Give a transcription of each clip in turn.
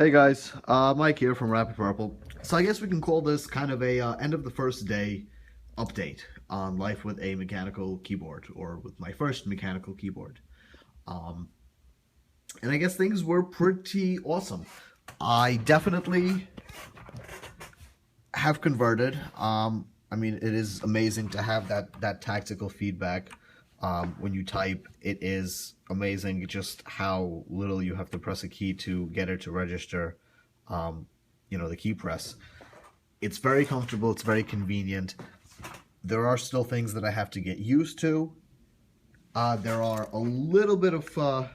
Hey guys, Mike here from Rapid Purple. So I guess we can call this kind of a end of the first day update on life with a mechanical keyboard, or with my first mechanical keyboard. Um, and I guess things were pretty awesome. I definitely have converted. I mean, it is amazing to have that tactical feedback when you type. It is amazing just how little you have to press a key to get it to register. The key press. It's very comfortable. It's very convenient. There are still things that I have to get used to. There are a little bit of a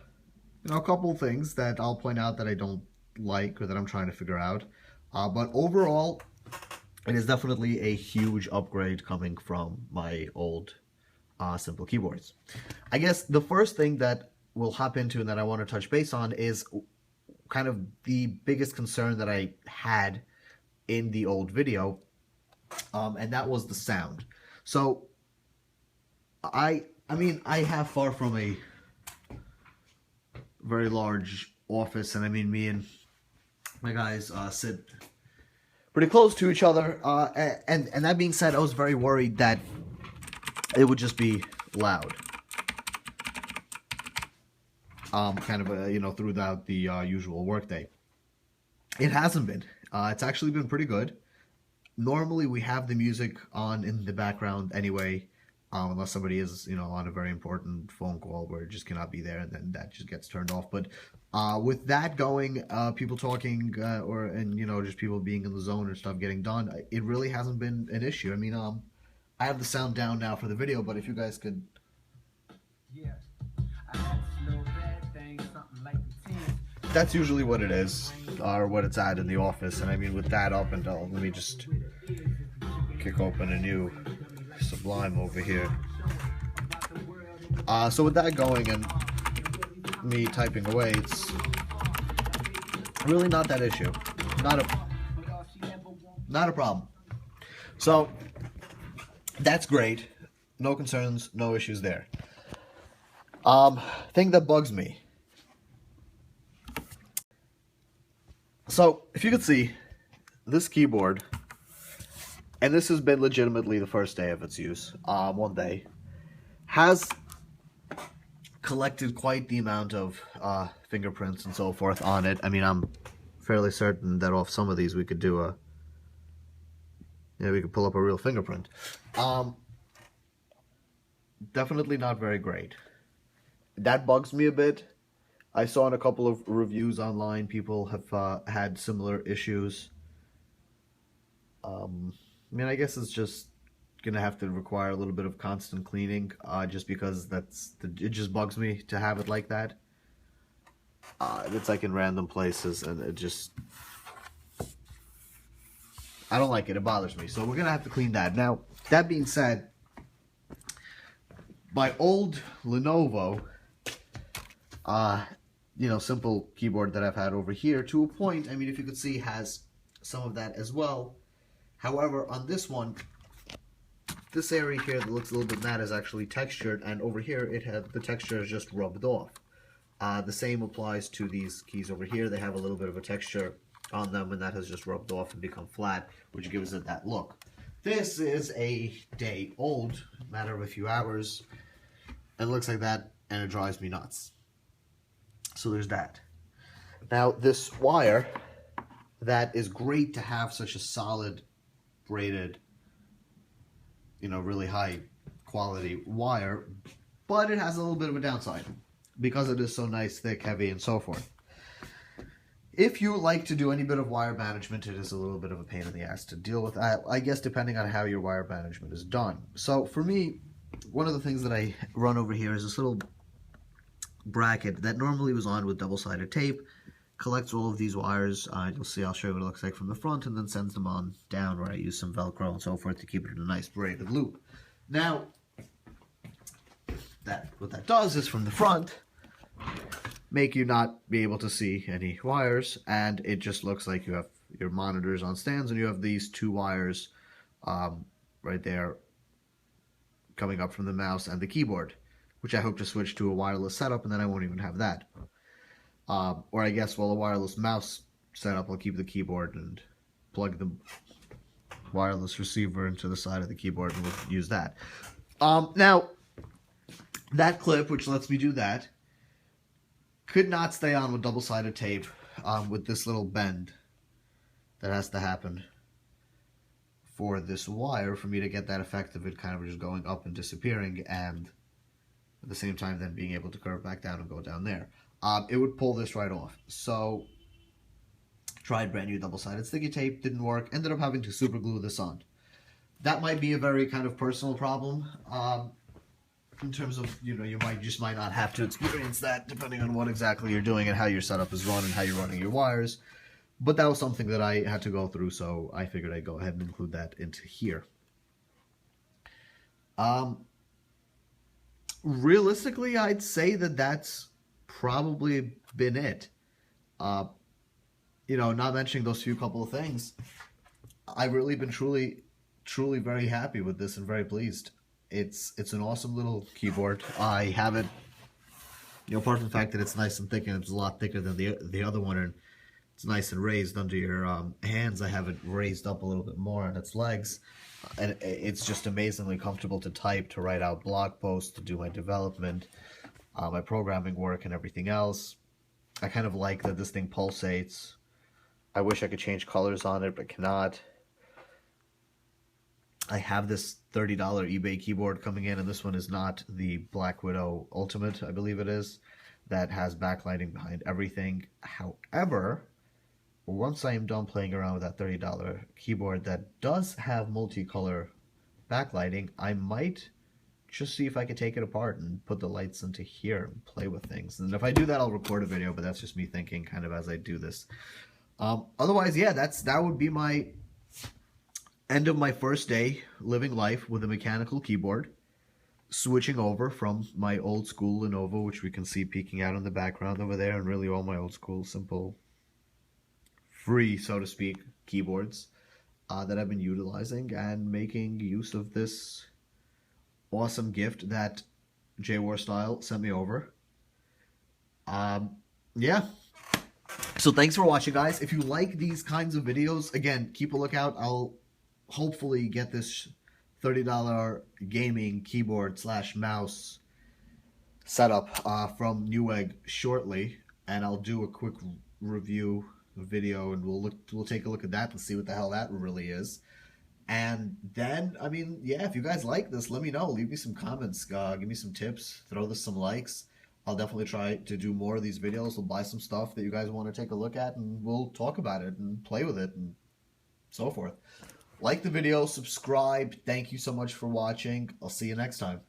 couple things that I'll point out that I don't like or that I'm trying to figure out. But overall, it is definitely a huge upgrade coming from my old simple keyboards. I guess the first thing that we'll hop into and that I want to touch base on is kind of the biggest concern that I had in the old video, and that was the sound. So I have far from a very large office, and I mean, me and my guys sit pretty close to each other, and that being said, I was very worried that it would just be loud, kind of throughout the usual workday. It hasn't been. It's actually been pretty good. Normally we have the music on in the background anyway, unless somebody is on a very important phone call where it just cannot be there, and then that just gets turned off. But with that going, people talking, and just people being in the zone and stuff getting done, it really hasn't been an issue. I mean, I have the sound down now for the video, but if you guys could. Yeah. That's usually what it is, or what it's at in the office. And I mean, with that up and down, let me just kick open a new Sublime over here. So with that going and me typing away, it's really not that issue. Not a problem. So that's great. No concerns, no issues there. Thing that bugs me. So if you could see, this keyboard, and this has been legitimately the first day of its use, one day, has collected quite the amount of fingerprints and so forth on it. I mean, I'm fairly certain that off some of these we could do we could pull up a real fingerprint. Definitely not very great. That bugs me a bit. I saw in a couple of reviews online, people have had similar issues. I mean, I guess it's just gonna have to require a little bit of constant cleaning, just because it just bugs me to have it like that. It's like in random places, and I don't like it. It bothers me. So we're gonna have to clean that. Now, that being said, my old Lenovo, simple keyboard that I've had over here, to a point, I mean, if you could see, has some of that as well. However, on this one, this area here that looks a little bit matte is actually textured, and over here the texture is just rubbed off. The same applies to these keys over here. They have a little bit of a texture on them, and that has just rubbed off and become flat, which gives it that look. This is a day old, matter of a few hours, and it looks like that, and it drives me nuts. So there's that. Now, this wire, that is great to have such a solid, braided, really high quality wire, but it has a little bit of a downside because it is so nice, thick, heavy, and so forth. If you like to do any bit of wire management, it is a little bit of a pain in the ass to deal with, I guess, depending on how your wire management is done. So for me, one of the things that I run over here is this little bracket that normally was on with double-sided tape, collects all of these wires. You'll see, I'll show you what it looks like from the front, and then sends them on down, where I use some Velcro and so forth to keep it in a nice braided loop. Now, what that does is, from the front, make you not be able to see any wires, and it just looks like you have your monitors on stands, and you have these two wires right there coming up from the mouse and the keyboard, which I hope to switch to a wireless setup, and then I won't even have that. Or I guess, well, a wireless mouse setup, I'll keep the keyboard and plug the wireless receiver into the side of the keyboard, and we'll use that. Now, that clip, which lets me do that, could not stay on with double-sided tape with this little bend that has to happen for this wire for me to get that effect of it kind of just going up and disappearing, and at the same time then being able to curve back down and go down there. It would pull this right off. So tried brand new double-sided sticky tape, didn't work, ended up having to super glue this on. That might be a very kind of personal problem in terms of, you just might not have to experience that depending on what exactly you're doing and how your setup is run and how you're running your wires. But that was something that I had to go through, so I figured I'd go ahead and include that into here. Realistically, I'd say that that's probably been it. Not mentioning those few couple of things, I've really been truly very happy with this and very pleased. It's an awesome little keyboard. I have it, apart from the fact that it's nice and thick and it's a lot thicker than the other one, and it's nice and raised under your hands. I have it raised up a little bit more on its legs, and it's just amazingly comfortable to type, to write out blog posts, to do my development, my programming work, and everything else. I kind of like that this thing pulsates. I wish I could change colors on it, but cannot. I have this $30 eBay keyboard coming in, and this one is not the Black Widow Ultimate, I believe it is, that has backlighting behind everything. However, once I am done playing around with that $30 keyboard that does have multicolor backlighting, I might just see if I could take it apart and put the lights into here and play with things. And if I do that, I'll record a video, but that's just me thinking kind of as I do this. Otherwise, yeah, that would be my end of my first day living life with a mechanical keyboard, switching over from my old school Lenovo, which we can see peeking out in the background over there, and really all my old school, simple, free, so to speak, keyboards that I've been utilizing, and making use of this awesome gift that J-War Style sent me over. Yeah. So thanks for watching, guys. If you like these kinds of videos, again, keep a lookout. I'll hopefully get this $30 gaming keyboard / mouse setup from Newegg shortly, and I'll do a quick review video, and we'll take a look at that and see what the hell that really is. And then, I mean, yeah, if you guys like this, let me know. Leave me some comments, give me some tips, throw this some likes. I'll definitely try to do more of these videos. We'll buy some stuff that you guys want to take a look at, and we'll talk about it and play with it and so forth. Like the video, subscribe. Thank you so much for watching. I'll see you next time.